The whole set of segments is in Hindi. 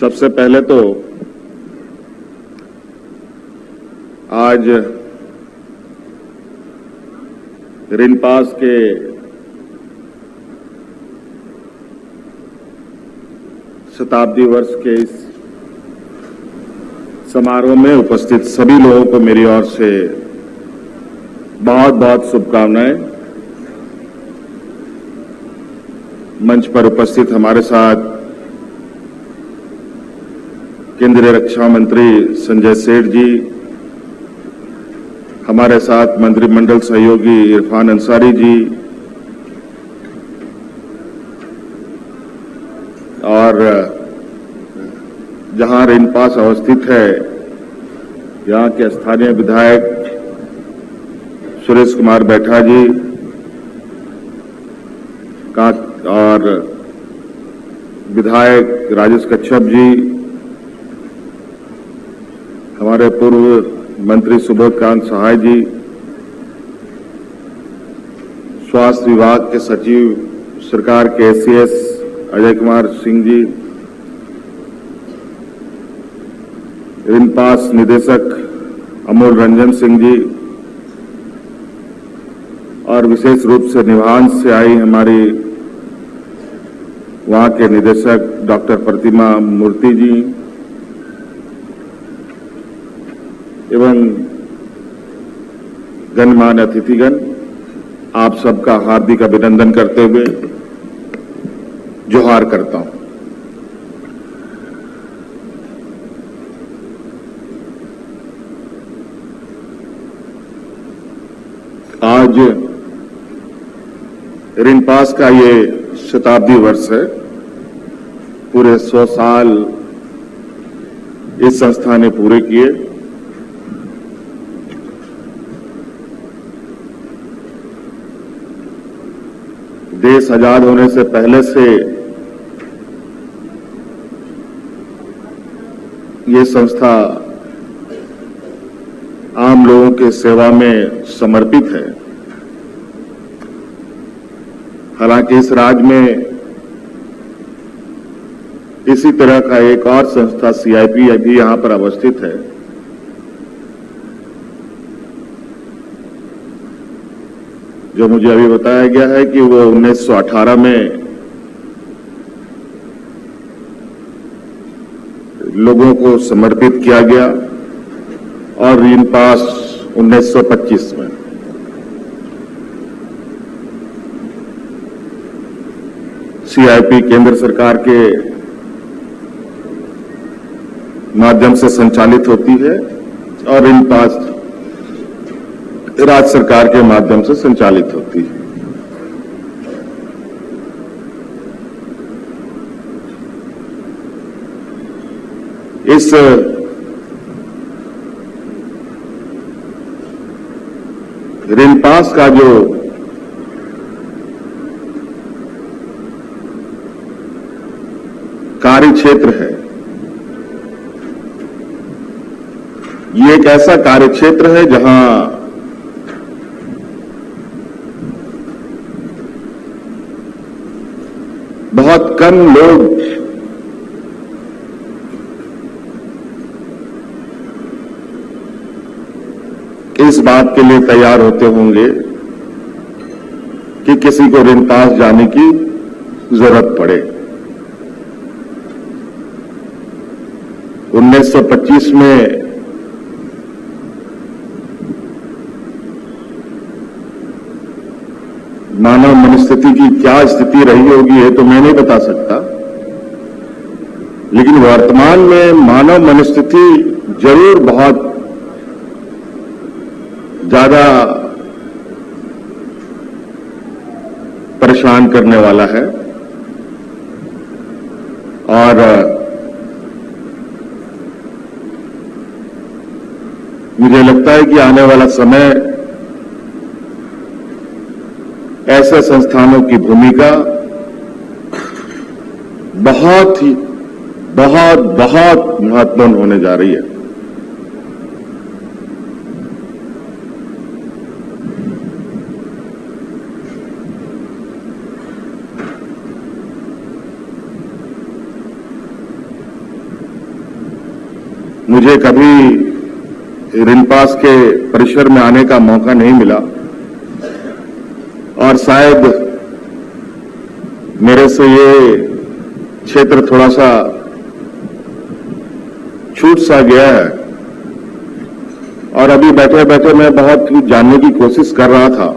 सबसे पहले तो आज रिनपास के शताब्दी वर्ष के इस समारोह में उपस्थित सभी लोगों को मेरी ओर से बहुत बहुत शुभकामनाएं। मंच पर उपस्थित हमारे साथ केंद्रीय रक्षा मंत्री संजय सेठ जी, हमारे साथ मंत्रिमंडल सहयोगी इरफान अंसारी जी और जहां रिनपास अवस्थित है यहां के स्थानीय विधायक सुरेश कुमार बैठा जी और विधायक राजेश कच्छप जी, हमारे पूर्व मंत्री सुबोध कांत सहाय जी, स्वास्थ्य विभाग के सचिव सरकार के एसीएस अजय कुमार सिंह जी, रिनपास निदेशक अमोल रंजन सिंह जी और विशेष रूप से निभांस से आई हमारी वहां के निदेशक डॉक्टर प्रतिमा मूर्ति जी एवं गणमान्य अतिथिगण, आप सबका हार्दिक अभिनंदन करते हुए जोहार करता हूं। आज रिनपास का ये शताब्दी वर्ष है। पूरे 100 साल इस संस्था ने पूरे किए। देश आजाद होने से पहले से ये संस्था आम लोगों के सेवा में समर्पित है। हालांकि इस राज्य में इसी तरह का एक और संस्था सीआईपी अभी यहां पर अवस्थित है। जो मुझे अभी बताया गया है कि वो 1918 में लोगों को समर्पित किया गया और रिनपास 1925 में। सीआईपी केंद्र सरकार के माध्यम से संचालित होती है और रिनपास राज्य सरकार के माध्यम से संचालित होती है। इस रिनपास का जो कार्य क्षेत्र है, ये एक ऐसा कार्य क्षेत्र है जहां बहुत कम लोग इस बात के लिए तैयार होते होंगे कि किसी को रिनपास जाने की जरूरत पड़े। 1925 में मानव मनस्थिति की क्या स्थिति रही होगी ये तो मैं नहीं बता सकता, लेकिन वर्तमान में मानव मनस्थिति जरूर बहुत ज्यादा परेशान करने वाला है। और मुझे लगता है कि आने वाला समय ऐसे संस्थानों की भूमिका बहुत महत्वपूर्ण होने जा रही है। मुझे कभी रिनपास के परिसर में आने का मौका नहीं मिला और शायद मेरे से ये क्षेत्र थोड़ा सा छूट सा गया है और अभी बैठे बैठे मैं बहुत कुछ जानने की कोशिश कर रहा था,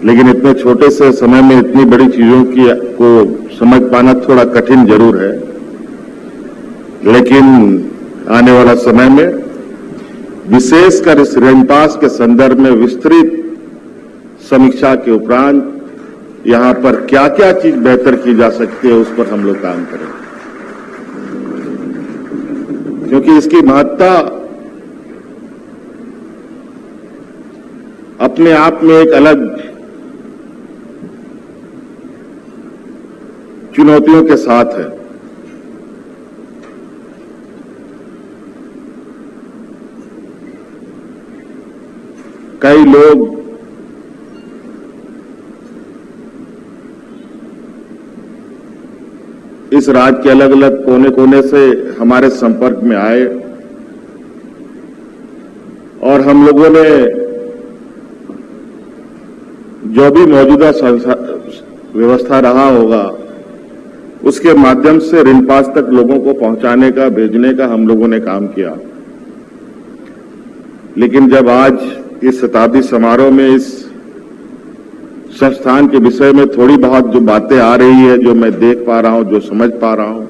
लेकिन इतने छोटे से समय में इतनी बड़ी चीजों को समझ पाना थोड़ा कठिन जरूर है। लेकिन आने वाला समय में विशेषकर इस रिनपास के संदर्भ में विस्तृत समीक्षा के उपरांत यहां पर क्या क्या चीज बेहतर की जा सकती है उस पर हम लोग काम करें, क्योंकि इसकी महत्ता अपने आप में एक अलग चुनौतियों के साथ है। कई लोग इस राज्य के अलग अलग कोने कोने से हमारे संपर्क में आए और हम लोगों ने जो भी मौजूदा व्यवस्था रहा होगा उसके माध्यम से रिनपास तक लोगों को पहुंचाने का, भेजने का हम लोगों ने काम किया। लेकिन जब आज इस शताब्दी समारोह में इस संस्थान के विषय में थोड़ी बहुत जो बातें आ रही है, जो मैं देख पा रहा हूं, जो समझ पा रहा हूं,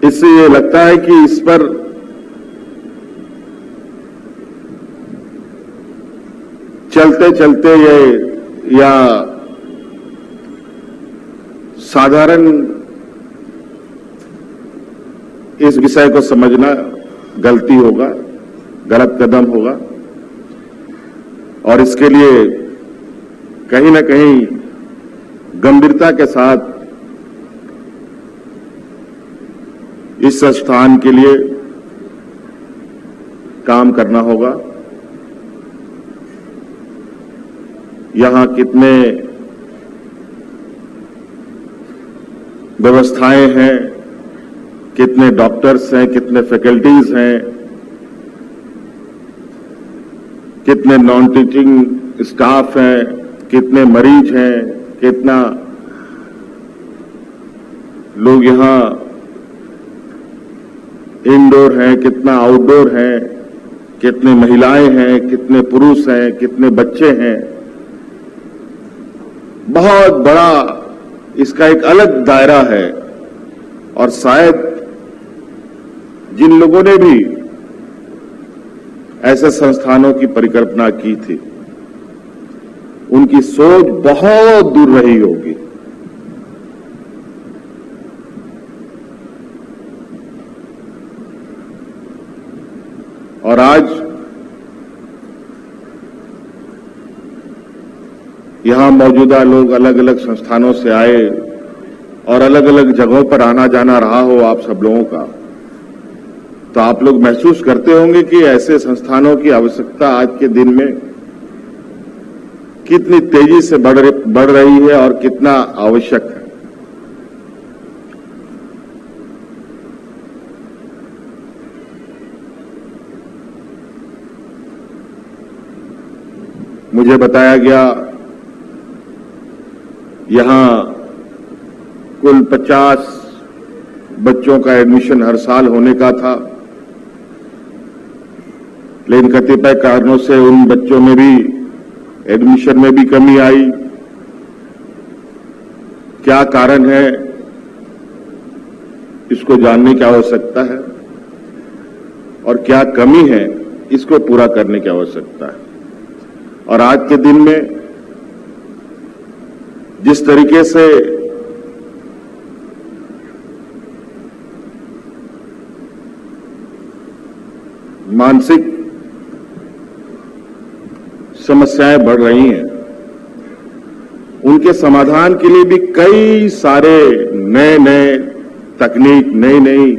इससे ये लगता है कि इस पर चलते चलते ये या साधारण इस विषय को समझना गलती होगा, गलत कदम होगा और इसके लिए कहीं ना कहीं गंभीरता के साथ इस संस्थान के लिए काम करना होगा। यहां कितने व्यवस्थाएं हैं, कितने डॉक्टर्स हैं, कितने फैकल्टीज हैं, कितने नॉन टीचिंग स्टाफ हैं, कितने मरीज हैं, कितना लोग यहां इंडोर हैं, कितना आउटडोर हैं, कितने महिलाएं हैं, कितने पुरुष हैं, कितने बच्चे हैं, बहुत बड़ा इसका एक अलग दायरा है। और शायद जिन लोगों ने भी ऐसे संस्थानों की परिकल्पना की थी उनकी सोच बहुत दूर रही होगी। और आज यहां मौजूदा लोग अलग अलग संस्थानों से आए और अलग अलग जगहों पर आना जाना रहा हो आप सब लोगों का, तो आप लोग महसूस करते होंगे कि ऐसे संस्थानों की आवश्यकता आज के दिन में कितनी तेजी से बढ़ रही है और कितना आवश्यक है। मुझे बताया गया यहां कुल 50 बच्चों का एडमिशन हर साल होने का था, लेकिन कतिपय कारणों से उन बच्चों में भी एडमिशन में भी कमी आई। क्या कारण है इसको जानने की आवश्यकता है और क्या कमी है इसको पूरा करने की आवश्यकता है। और आज के दिन में जिस तरीके से मानसिक समस्याएं बढ़ रही हैं, उनके समाधान के लिए भी कई सारे नए तकनीक, नई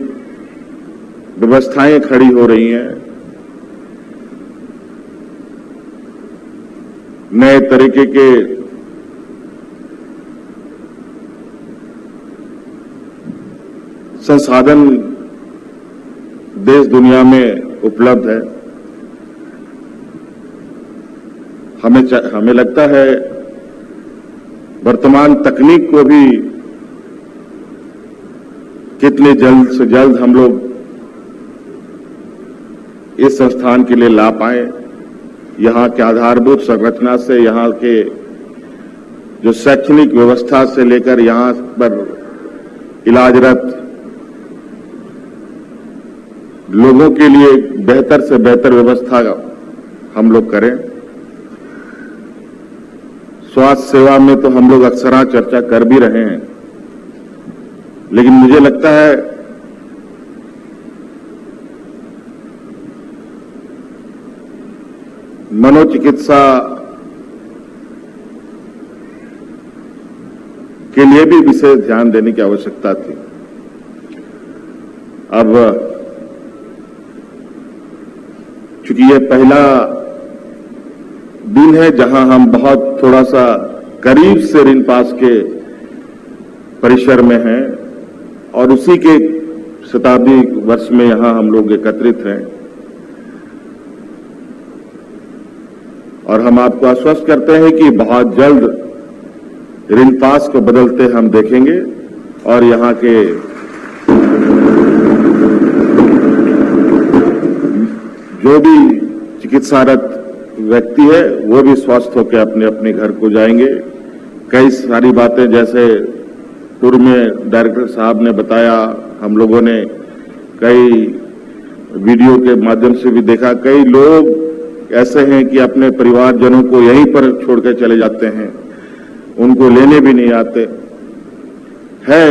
व्यवस्थाएं खड़ी हो रही हैं। नए तरीके के संसाधन देश दुनिया में उपलब्ध है। हमें लगता है वर्तमान तकनीक को भी कितने जल्द से जल्द हम लोग इस संस्थान के लिए ला पाए। यहां के आधारभूत संरचना से, यहां के जो शैक्षणिक व्यवस्था से लेकर यहां पर इलाजरत लोगों के लिए बेहतर से बेहतर व्यवस्था हम लोग करें। स्वास्थ्य सेवा में तो हम लोग अक्सर चर्चा कर भी रहे हैं, लेकिन मुझे लगता है मनोचिकित्सा के लिए भी विशेष ध्यान देने की आवश्यकता थी। अब चूंकि यह पहला दिन है जहां हम बहुत थोड़ा सा करीब से रिनपास के परिसर में हैं और उसी के शताब्दी वर्ष में यहां हम लोग एकत्रित हैं, और हम आपको आश्वस्त करते हैं कि बहुत जल्द रिनपास को बदलते हम देखेंगे और यहां के जो भी चिकित्सारत व्यक्ति है वो भी स्वस्थ होकर अपने अपने घर को जाएंगे। कई सारी बातें जैसे पूर्व में डायरेक्टर साहब ने बताया, हम लोगों ने कई वीडियो के माध्यम से भी देखा, कई लोग ऐसे हैं कि अपने परिवारजनों को यहीं पर छोड़कर चले जाते हैं, उनको लेने भी नहीं आते है।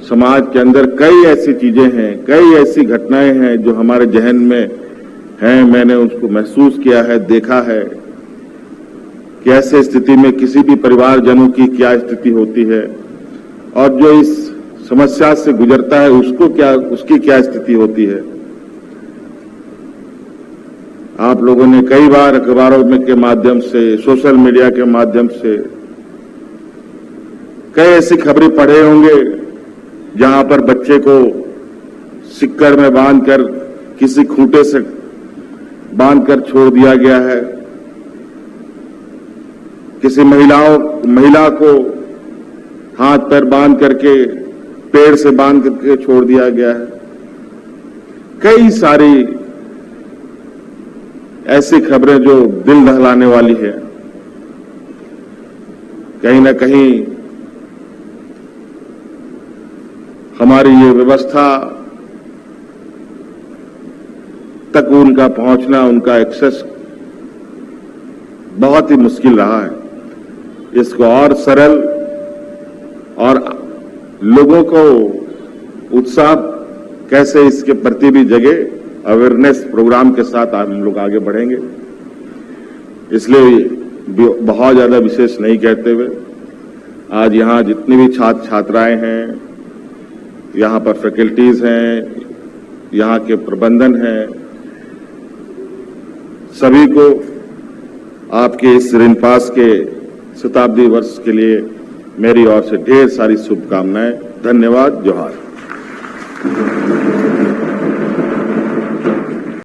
समाज के अंदर कई ऐसी चीजें हैं, कई ऐसी घटनाएं हैं जो हमारे जहन में हैं। मैंने उसको महसूस किया है, देखा है कि ऐसे स्थिति में किसी भी परिवारजनों की क्या स्थिति होती है और जो इस समस्या से गुजरता है उसकी क्या स्थिति होती है। आप लोगों ने कई बार अखबारों में के माध्यम से, सोशल मीडिया के माध्यम से कई ऐसी खबरें पढ़े होंगे जहां पर बच्चे को सिक्कड़ में बांधकर किसी खूंटे से बांधकर छोड़ दिया गया है, किसी महिला को हाथ पैर बांध करके पेड़ से बांध करके छोड़ दिया गया है। कई सारी ऐसी खबरें जो दिल दहलाने वाली है। कहीं ना कहीं हमारी ये व्यवस्था तक उनका पहुंचना, उनका एक्सेस बहुत ही मुश्किल रहा है। इसको और सरल और लोगों को उत्साह कैसे इसके प्रति भी जगे, अवेयरनेस प्रोग्राम के साथ हम लोग आगे बढ़ेंगे। इसलिए बहुत ज्यादा विशेष नहीं कहते हुए, आज यहां जितनी भी छात्र छात्राएं हैं, यहां पर फैकल्टीज हैं, यहां के प्रबंधन हैं, सभी को आपके इस रिनपास के शताब्दी वर्ष के लिए मेरी ओर से ढेर सारी शुभकामनाएं। धन्यवाद। जोहार।